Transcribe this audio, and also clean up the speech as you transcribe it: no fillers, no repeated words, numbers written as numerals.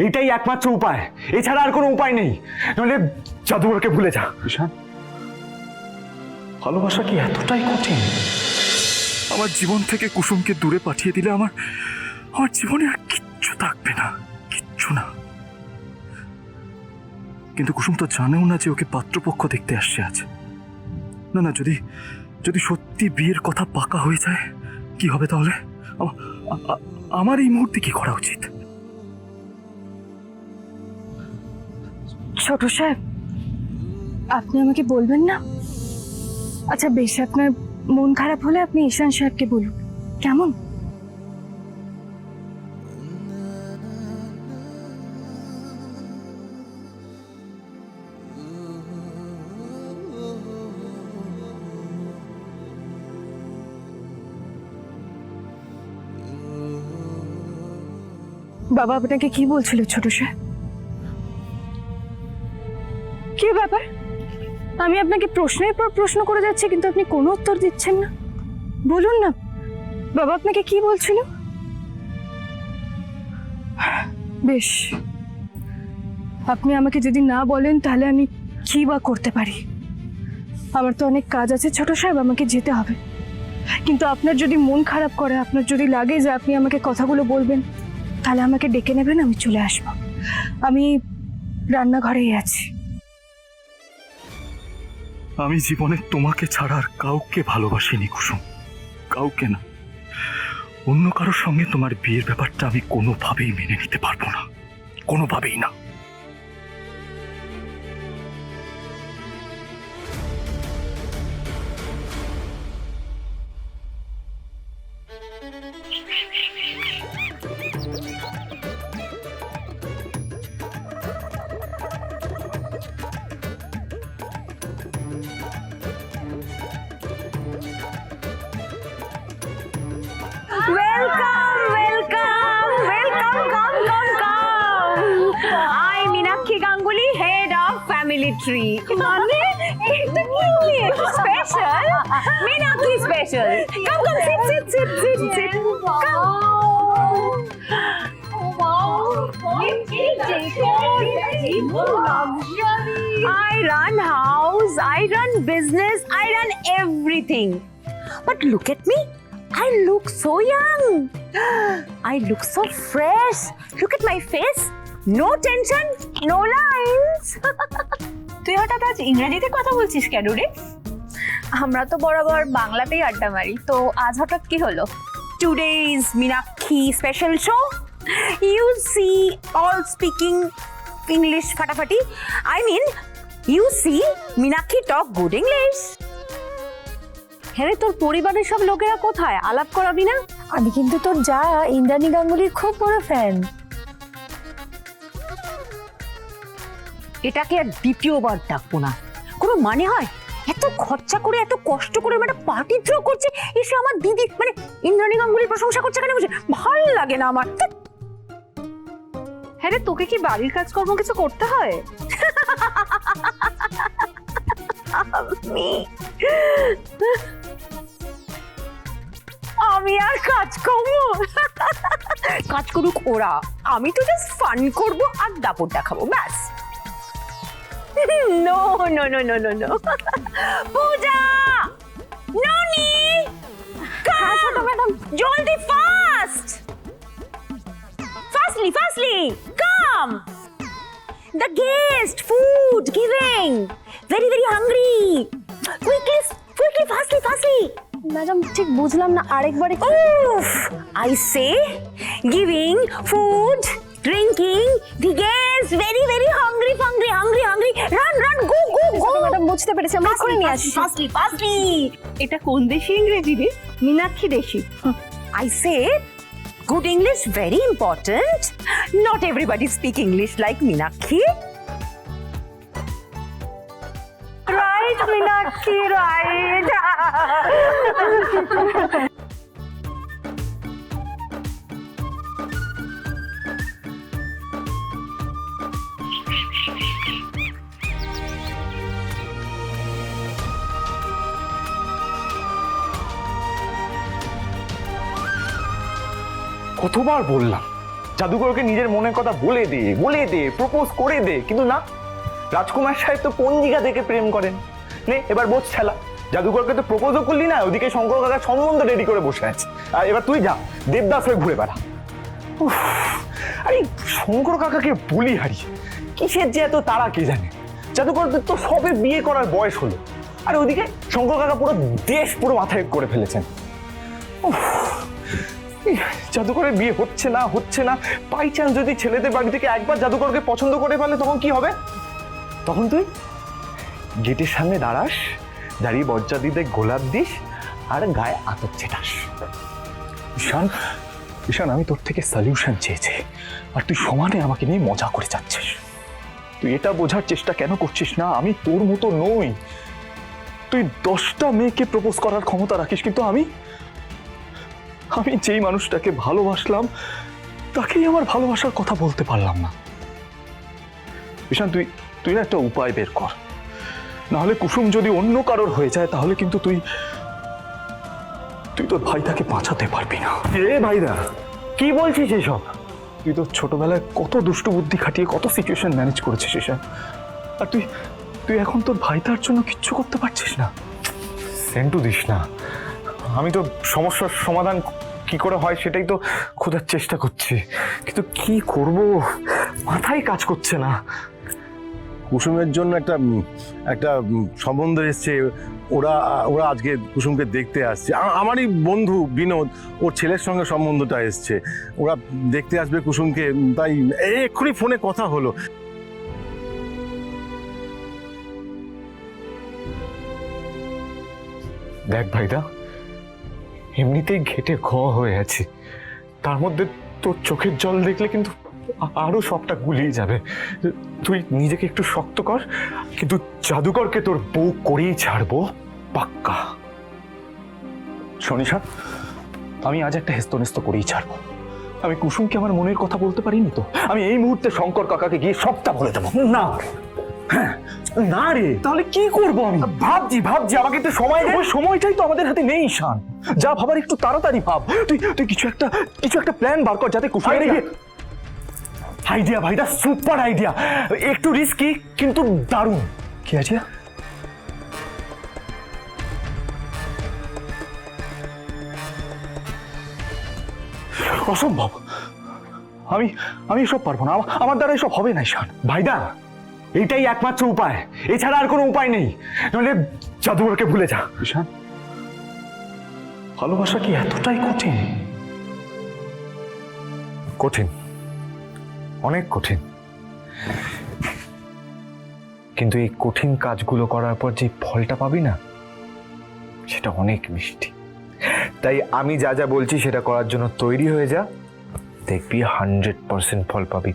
এটাই একমাত্র উপায়, এছাড়া আর কোনো উপায় নেই। নইলে জাদুঘরকে ভুলে যা। ঈশান, ভালোবাসা কি এতটাই কঠিন? আমার জীবন থেকে কুসুমকে দূরে পাঠিয়ে দিলে আমার জীবনে আর কিচ্ছু থাকবে না, কিচ্ছু না। কিন্তু কুসুম তো জানেও না যে ওকে পাত্রপক্ষ দেখতে আসছে আজ। না না, যদি সত্যি বিয়ের কথা পাকা হয়ে যায় কি হবে তাহলে? আমার এই মুহূর্তে কি করা উচিত? ছোট সাহেব, আপনি আমাকে বলবেন না? আচ্ছা বেশ, আপনার মন খারাপ হলে আপনি ঈশান সাহেবকে বলুন, কেমন? বাবা আপনাকে কি বলছিল ছোট সাহেব? কি ব্যাপার? আমি আপনাকে প্রশ্নের পর প্রশ্ন করে যাচ্ছি কিন্তু আপনি কোনো উত্তর দিচ্ছেন না। বলুন না বাবা আপনাকে কি বলছিল। বেশ, আপনি আমাকে যদি না বলেন তাহলে আমি কি বা করতে পারি? আমার তো অনেক কাজ আছে ছোট সাহেব, আমাকে যেতে হবে। কিন্তু আপনার যদি মন খারাপ করে, আপনার যদি লাগে যে আপনি আমাকে কথাগুলো বলবেন, তাহলে আমাকে ডেকে নেবেন, আমি চলে আসব। আমি রান্নাঘরেই আছি। আমি জীবনে তোমাকে ছাড়া আর কাউকে ভালোবাসিনি কুসুম, কাউকে না। অন্য কারোর সঙ্গে তোমার বিয়ের ব্যাপারটা আমি কোনোভাবেই মেনে নিতে পারবো না, কোনোভাবেই না। I Meenakshi Ganguly, head of family tree. মানে এটা কি special? Meenakshi special. Come, sit. I run house, I run business, I run everything. But look at me. I look so young. I look so fresh. Look at my face. No tension, no lines. তুই হঠাৎ আজ ইংরেজিতে কথা বলছিস কেন রে? আমরা তো বরাবর বাংলাতেই আড্ডা মারি, তো আজ হঠাৎ কি হলো? Today's Meenakshi special show. You see all speaking English ফাটাফাটি. I mean, you see Meenakshi talk good English. হ্যাঁ, তোর পরিবারের সব লোকেরা কোথায়? আলাপ করাবি না? আমি কিন্তু তোর যা ইন্দ্রাণী গাঙ্গুলির খুব বড় ফ্যান। এটাকে আর দ্বিতীয়বার ডাকবো না, কোনো মানে হয়? এত খরচা করে এত কষ্ট করে একটা পার্টি থ্রো করছে, এসে আমার দিদি মানে ইন্দ্রাণী গাঙ্গুলির প্রশংসা করছে কেন? ভালো লাগে না আমার। হ্যাঁ রে, তোকে কি বাড়ির কাজকর্ম কিছু করতে হয়? আমি আর কাজ করবো? কাজ করুক ওরা, আমি তো জাস্ট ফান করবো আর দাপট দেখাবো, ব্যাস। No. Pooja! Noni! Come! Madam. Joldi, fast! Fastly! Come! The guest, food, giving. Very hungry. Quickly, fastly. Madam ঠিক বুঝলাম না, আরেকবার। I say, giving food, drinking, the guests, very hungry. Run, go. Madam বুঝতে পেরেছি, আমরা করে নিয়ে আসি। Fastly. এটা কোন দেশি ইংরেজি রে? মীনাক্ষী দেশি। I say, good English very important. Not everybody speak English like Meenakshi. Right, Meenakshi, right. কতবার বললাম জাদুকরকে নিজের মনের কথা বলে দে প্রপোজ করে দে, কিন্তু না, রাজকুমার সাহেব তো পঞ্জিকা দেখে প্রেম করেন। নে এবার বোঝ ছেলা, জাদুকরকে তো প্রপোজও করলি না, ওদিকে শঙ্কর কাকার সম্বন্ধ রেডি করে বসে আছে। আর এবার তুই যা দেবদাস হয়ে ঘুরে বেড়া। উফ, আরে শঙ্কর কাকাকে বলি হারিয়ে কিসের যে এত তারা কে জানে। জাদুকরদের তো সবে বিয়ে করার বয়স হলো, আর ওদিকে শঙ্কর কাকা পুরো দেশ পুরো মাথায় করে ফেলেছেন। উফ, এই জাদুকরের বিয়ে হচ্ছে না, বাই চান্স যদি ছেলেদের বাড়ি থেকে একবার জাদুকরকে পছন্দ করে ফেলে তখন কি হবে? তখন তুই গেটের সামনে দাঁড়াস, দাঁড়িয়ে বজ্জাদিদের গোলাপ দিস আর গায়ে আতর ছেটাস। ঈশান, ঈশান, আমি তোর থেকে সলিউশন চেয়েছি আর তুই সমানে আমাকে নিয়ে মজা করে যাচ্ছিস। তুই এটা বোঝার চেষ্টা কেন করছিস না আমি তোর মতো নই। তুই 10টা মেয়েকে প্রপোজ করার ক্ষমতা রাখিস, কিন্তু আমি যেই মানুষটাকে ভালোবাসলাম তাকেই আমার ভালোবাসার কথা বলতে পারলাম না। ঈশান, তুই না একটা উপায় বের কর, নাহলে কুসুম যদি অন্য কারোর হয়ে যায় তাহলে কিন্তু তুই তোর ভাইটাকে বাঁচাতে পারবি না। এ ভাইদা, কি বলছিস এসব? তুই তো ছোটবেলায় কত দুষ্টু বুদ্ধি খাটিয়ে কত সিচুয়েশন ম্যানেজ করেছিস ঈশান, আর তুই এখন তোর ভাইটার জন্য কিচ্ছু করতে পারছিস না। সেন্টু দিস না, আমি তো সমস্যার সমাধান কি করে হয় সেটাই তো খোঁজার চেষ্টা করছি, কিন্তু কি করব মাথায় কাজ করছে না। কুসুমের জন্য একটা সম্বন্ধ এসছে, ওরা আজকে কুসুমকে দেখতে আসছে। আমারই বন্ধু বিনোদ, ওর ছেলের সঙ্গে সম্বন্ধটা এসছে, ওরা দেখতে আসবে কুসুমকে, তাই এক্ষুনি ফোনে কথা হলো। দেখ ভাইদা, এমনিতেই ঘেটে ঘ হয়ে আছি, তার মধ্যে তোর চোখের জল দেখলে কিন্তু আরো সবটা গুলিয়ে যাবে। তুই নিজেকে একটু শক্ত কর, কিন্তু জাদুকরকে তোর বউ করেই ছাড়বো পাক্কা। শনিশা, আমি আজ একটা হেস্তনেস্ত করেই ছাড়বো। আমি কুসুমকে আমার মনের কথা বলতে পারিনি তো, আমি এই মুহূর্তে শঙ্কর কাকাকে গিয়ে সবটা বলে দেবো। না, হ্যাঁ না রে, তাহলে কি করবো আমি? ভাবছি আমাকে একটু সময় দে। ওই সময়টাই তো আমাদের হাতে নেই ঈশান, যা ভাবার একটু তাড়াতাড়ি ভাব। তুই কিছু একটা প্ল্যান বার কর যাতে কুসুমের গিয়ে। আইডিয়া ভাইদা, সুপার আইডিয়া, একটু রিস্কি কিন্তু দারুণ। কি আছে? অসম্ভব, আমি এসব পারবো না, আমার দ্বারা এসব হবে না ঈশান। ভাইদা, এটাই একমাত্র উপায়, এছাড়া আর কোনো উপায় নেই, নইলে জাদুকরকে ভুলে যা। ঈশান, ভালোবাসা কি এতটাই কঠিন? কঠিন, অনেক কঠিন, কিন্তু এই কঠিন কাজগুলো করার পর যে ফলটা পাবি না সেটা অনেক মিষ্টি। তাই আমি যা যা বলছি সেটা করার জন্য তৈরি হয়ে যা, দেখবি 100% ফল পাবি।